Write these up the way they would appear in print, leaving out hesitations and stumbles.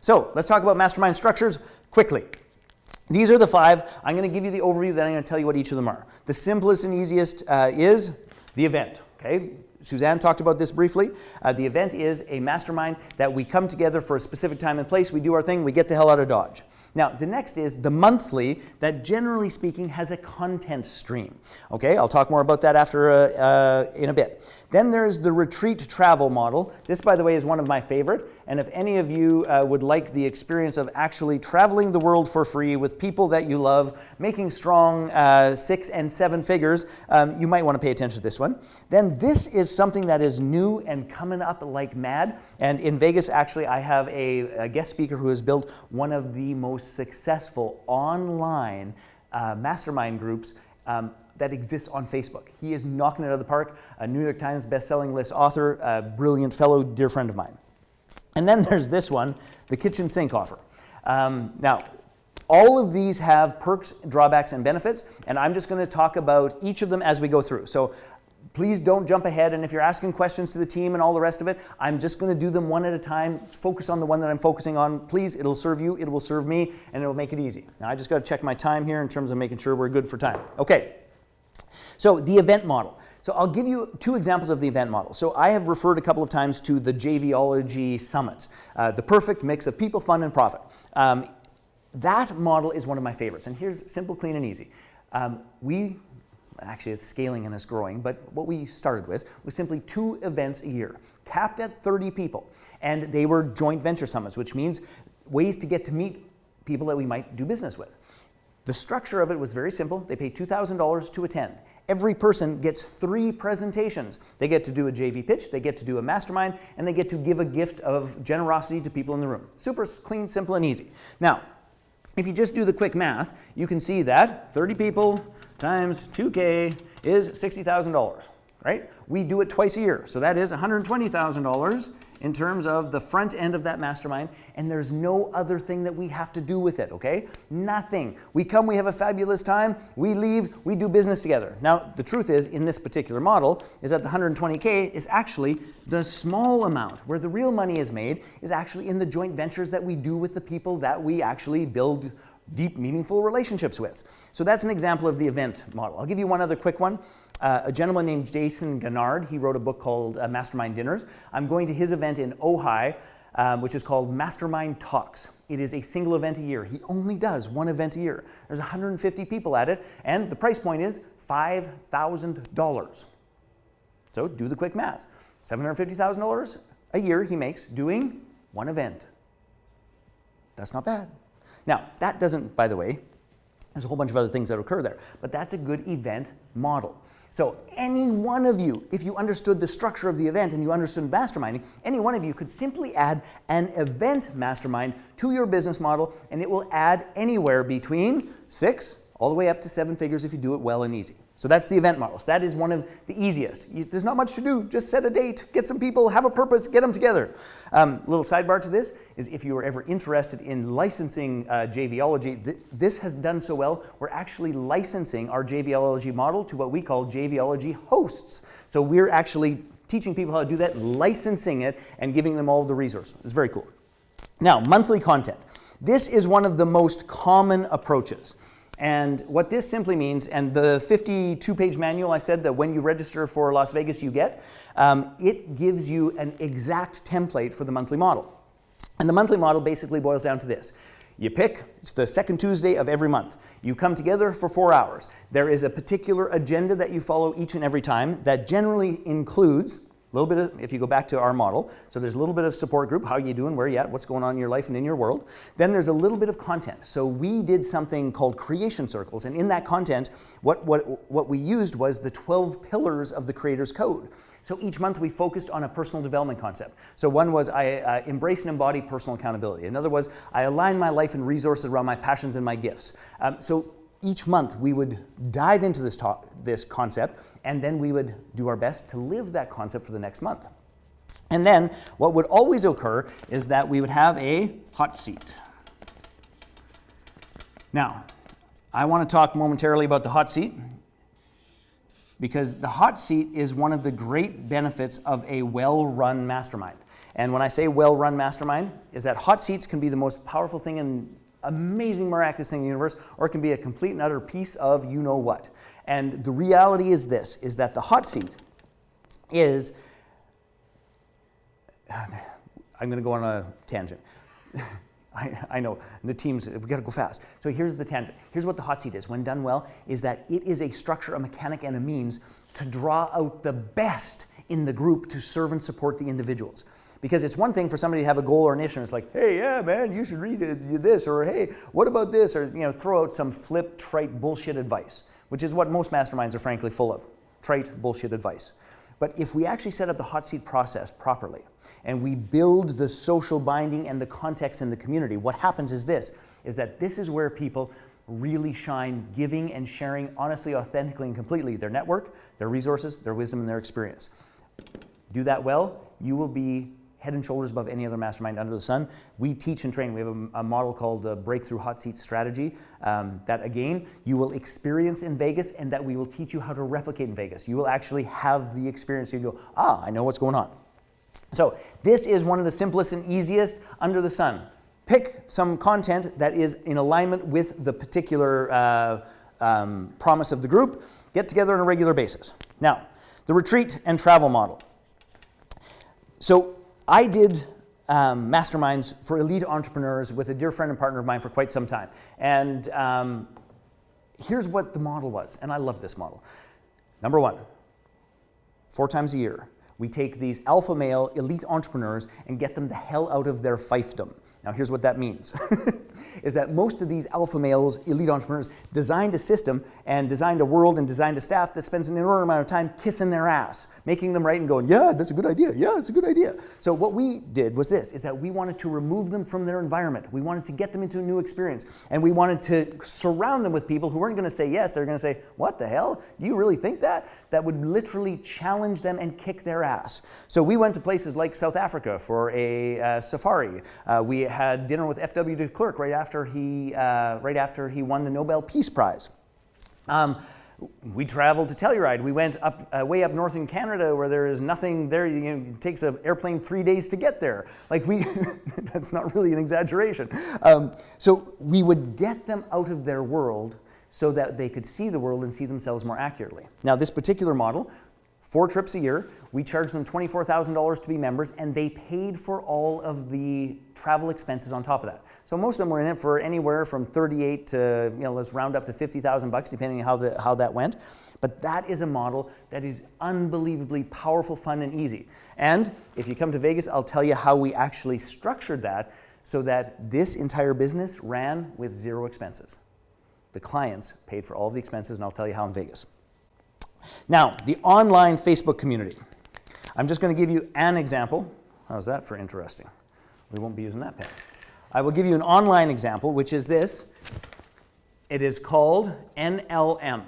So let's talk about mastermind structures quickly. These are the 5. I'm going to give you the overview, then I'm going to tell you what each of them are. The simplest and easiest is the event. Okay, Suzanne talked about this briefly. The event is a mastermind that we come together for a specific time and place, we do our thing, we get the hell out of Dodge. Now, the next is the monthly that generally speaking has a content stream. Okay, I'll talk more about that after in a bit. Then there's the retreat travel model. This, by the way, is one of my favorite. And if any of you would like the experience of actually traveling the world for free with people that you love, making strong 6 and 7 figures, you might want to pay attention to this one. Then this is something that is new and coming up like mad. And in Vegas, actually, I have a guest speaker who has built one of the most successful online mastermind groups that exists on Facebook. He is knocking it out of the park, a New York Times best-selling list author, a brilliant fellow, dear friend of mine. And then there's this one, the kitchen sink offer. Now, all of these have perks, drawbacks, and benefits, and I'm just going to talk about each of them as we go through. So please don't jump ahead, and if you're asking questions to the team and all the rest of it, I'm just going to do them one at a time. Focus on the one that I'm focusing on. Please, it'll serve you, it will serve me, and it'll make it easy. Now, I just got to check my time here in terms of making sure we're good for time. Okay. So the event model. So I'll give you 2 examples of the event model. So I have referred a couple of times to the JVology summits, the perfect mix of people, fun, and profit. That model is one of my favorites. And here's simple, clean, and easy. Actually it's scaling and it's growing, but what we started with was simply 2 events a year, capped at 30 people. And they were joint venture summits, which means ways to get to meet people that we might do business with. The structure of it was very simple. They pay $2,000 to attend. Every person gets 3 presentations. They get to do a JV pitch, they get to do a mastermind, and they get to give a gift of generosity to people in the room. Super clean, simple, and easy. Now, if you just do the quick math, you can see that 30 people times 2K is $60,000, right? We do it twice a year, so that is $120,000 in terms of the front end of that mastermind, and there's no other thing that we have to do with it, okay? Nothing. We come, we have a fabulous time, we leave, we do business together. Now, the truth is, in this particular model, is that the 120K is actually the small amount. Where the real money is made is actually in the joint ventures that we do with the people that we actually build deep, meaningful relationships with. So that's an example of the event model. I'll give you one other quick one. A gentleman named Jason Gannard, he wrote a book called Mastermind Dinners. I'm going to his event in Ojai, which is called Mastermind Talks. It is a single event a year. He only does 1 event a year. There's 150 people at it, and the price point is $5,000. So do the quick math. $750,000 a year he makes doing 1 event. That's not bad. Now, that doesn't, by the way, there's a whole bunch of other things that occur there, but that's a good event model. So any one of you, if you understood the structure of the event and you understood masterminding, any one of you could simply add an event mastermind to your business model, and it will add anywhere between 6 all the way up to 7 figures if you do it well and easy. So that's the event model. So that is one of the easiest. There's not much to do. Just set a date, get some people, have a purpose, get them together. Little sidebar to this is if you are ever interested in licensing JVology, this has done so well, we're actually licensing our JVology model to what we call JVology hosts. So we're actually teaching people how to do that, licensing it, and giving them all the resources. It's very cool. Now, monthly content. This is one of the most common approaches. And what this simply means, and the 52-page manual I said that when you register for Las Vegas you get, it gives you an exact template for the monthly model. And the monthly model basically boils down to this. You pick, it's the second Tuesday of every month. You come together for 4 hours. There is a particular agenda that you follow each and every time that generally includes a little bit of, if you go back to our model, so there's a little bit of support group, how you doing, where you at, what's going on in your life and in your world. Then there's a little bit of content. So we did something called creation circles, and in that content, what we used was the 12 pillars of the creator's code. So each month we focused on a personal development concept. So one was I embrace and embody personal accountability. Another was I align my life and resources around my passions and my gifts. So each month we would dive into this concept, and then we would do our best to live that concept for the next month. And then what would always occur is that we would have a hot seat. Now, I want to talk momentarily about the hot seat, because the hot seat is one of the great benefits of a well-run mastermind. And when I say well-run mastermind, is that hot seats can be the most powerful thing and amazing, miraculous thing in the universe, or it can be a complete and utter piece of you-know-what. And the reality is this, is that the hot seat is, I'm going to go on a tangent. I know, the teams, we got to go fast. So here's the tangent. Here's what the hot seat is, when done well, is that it is a structure, a mechanic, and a means to draw out the best in the group to serve and support the individuals. Because it's one thing for somebody to have a goal or an issue, and it's like, hey, yeah, man, you should read this, or hey, what about this, or throw out some flip, trite, bullshit advice, which is what most masterminds are frankly full of, trite, bullshit advice. But if we actually set up the hot seat process properly, and we build the social binding and the context in the community, what happens is this, is that this is where people really shine, giving and sharing honestly, authentically, and completely their network, their resources, their wisdom, and their experience. Do that well, you will be head and shoulders above any other mastermind under the sun. We teach and train. We have a model called the Breakthrough Hot Seat Strategy that, again, you will experience in Vegas and that we will teach you how to replicate in Vegas. You will actually have the experience. You go, I know what's going on. So this is one of the simplest and easiest under the sun. Pick some content that is in alignment with the particular promise of the group. Get together on a regular basis. Now, the retreat and travel model. So I did masterminds for elite entrepreneurs with a dear friend and partner of mine for quite some time. And here's what the model was, and I love this model. Number one, 4 times a year, we take these alpha male elite entrepreneurs and get them the hell out of their fiefdom. Now here's what that means, is that most of these alpha males, elite entrepreneurs, designed a system and designed a world and designed a staff that spends an inordinate amount of time kissing their ass, making them right and going, yeah, that's a good idea, yeah, it's a good idea. So what we did was this, is that we wanted to remove them from their environment. We wanted to get them into a new experience. And we wanted to surround them with people who weren't going to say yes, they're going to say, what the hell? Do you really think that? That would literally challenge them and kick their ass. So we went to places like South Africa for a safari. We had dinner with F.W. de Klerk right after he won the Nobel Peace Prize. We traveled to Telluride. We went up way up north in Canada where there is nothing there. It takes an airplane 3 days to get there. Like that's not really an exaggeration. So we would get them out of their world so that they could see the world and see themselves more accurately. Now this particular model, 4 trips a year, we charged them $24,000 to be members, and they paid for all of the travel expenses on top of that. So most of them were in it for anywhere from 38 to, let's round up to 50,000 bucks, depending on how that went. But that is a model that is unbelievably powerful, fun, and easy. And if you come to Vegas, I'll tell you how we actually structured that so that this entire business ran with 0 expenses. The clients paid for all of the expenses, and I'll tell you how in Vegas. Now, the online Facebook community. I'm just going to give you an example. How's that for interesting? We won't be using that pen. I will give you an online example, which is this. It is called NLM.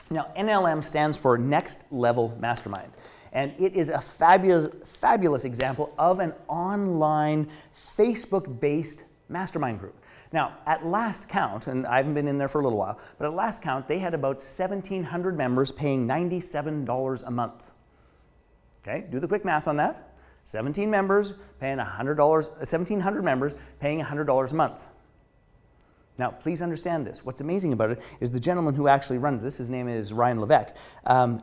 Now, NLM stands for Next Level Mastermind. And it is a fabulous example of an online Facebook-based mastermind group. Now, at last count, and I haven't been in there for a little while, but at last count, they had about 1,700 members paying $97 a month. Okay, do the quick math on that. 17 members paying $100, 1,700 members paying $100 a month. Now, please understand this. What's amazing about it is the gentleman who actually runs this, his name is Ryan Levesque,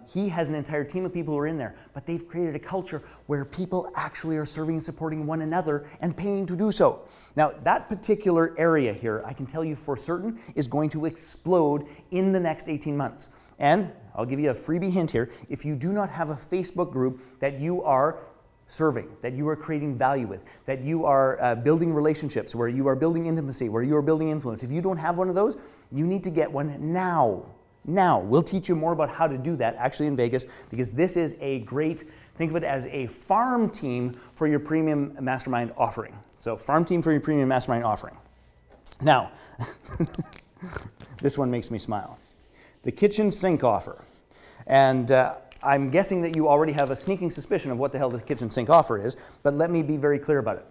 he has an entire team of people who are in there, but they've created a culture where people actually are serving and supporting one another and paying to do so. Now, that particular area here, I can tell you for certain, is going to explode in the next 18 months. And I'll give you a freebie hint here. If you do not have a Facebook group that you are serving, that you are creating value with, that you are building relationships, where you are building intimacy, where you are building influence. If you don't have one of those, you need to get one now. Now, we'll teach you more about how to do that actually in Vegas, because this is a great, think of it as a farm team for your premium mastermind offering. So farm team for your premium mastermind offering. Now, this one makes me smile. The kitchen sink offer. And I'm guessing that you already have a sneaking suspicion of what the hell the kitchen sink offer is, but let me be very clear about it.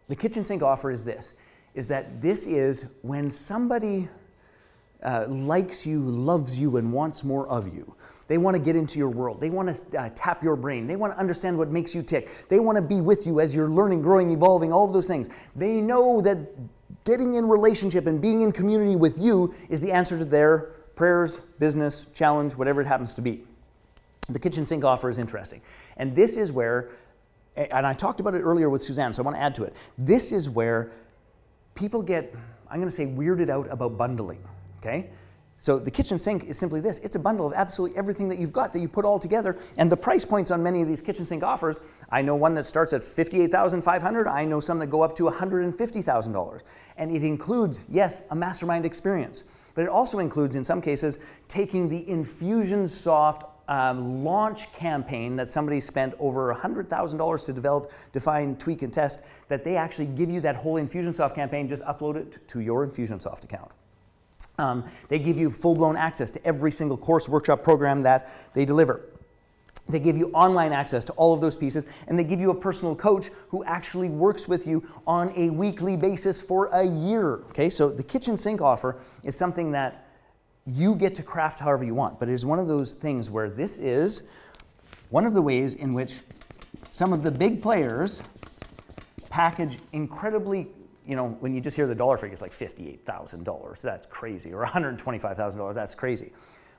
The kitchen sink offer is this, is that this is when somebody, likes you, loves you, and wants more of you. They want to get into your world. They want to tap your brain. They want to understand what makes you tick. They want to be with you as you're learning, growing, evolving, all of those things. They know that getting in relationship and being in community with you is the answer to their prayers, business, challenge, whatever it happens to be. The kitchen sink offer is interesting. And this is where, and I talked about it earlier with Suzanne, so I want to add to it. This is where people get, I'm going to say, weirded out about bundling, okay? So the kitchen sink is simply this. It's a bundle of absolutely everything that you've got that you put all together. And the price points on many of these kitchen sink offers, I know one that starts at $58,500. I know some that go up to $150,000. And it includes, yes, a Mastermind experience. But it also includes, in some cases, taking the Infusionsoft launch campaign that somebody spent over $100,000 to develop, define, tweak, and test, that they actually give you that whole Infusionsoft campaign, just upload it to your Infusionsoft account. They give you full-blown access to every single course, workshop, program that they deliver. They give you online access to all of those pieces, and they give you a personal coach who actually works with you on a weekly basis for a year. Okay, so the kitchen sink offer is something that you get to craft however you want, but it is one of those things where this is one of the ways in which some of the big players package incredibly, you know, when you just hear the dollar figure, it's like $58,000. That's crazy. Or $125,000. That's crazy.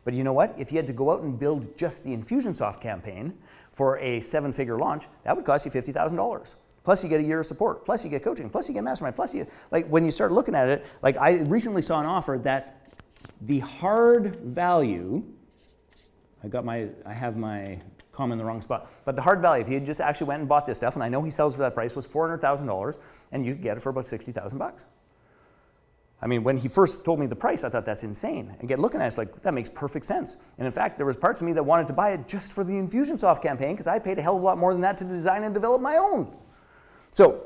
But you know what? If you had to go out and build just the Infusionsoft campaign for a 7-figure launch, that would cost you $50,000. Plus you get a year of support. Plus you get coaching. Plus you get Mastermind. Plus you, like when you start looking at it, like I recently saw an offer that the hard value, I have my comma in the wrong spot. But the hard value, if you just actually went and bought this stuff, and I know he sells for that price, was $400,000, and you could get it for about $60,000. I mean, when he first told me the price, I thought that's insane. And get looking at it, it's like, that makes perfect sense. And in fact, there was parts of me that wanted to buy it just for the Infusionsoft campaign, because I paid a hell of a lot more than that to design and develop my own. So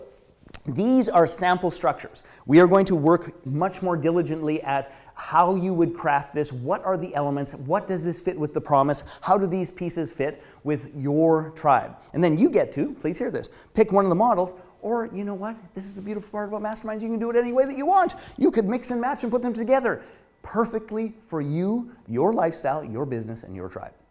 these are sample structures. We are going to work much more diligently at how you would craft this. What are the elements? What does this fit with the promise? How do these pieces fit with your tribe? And then you get to, please hear this, pick one of the models, or you know what? This is the beautiful part about Masterminds. You can do it any way that you want. You could mix and match and put them together perfectly for you, your lifestyle, your business, and your tribe.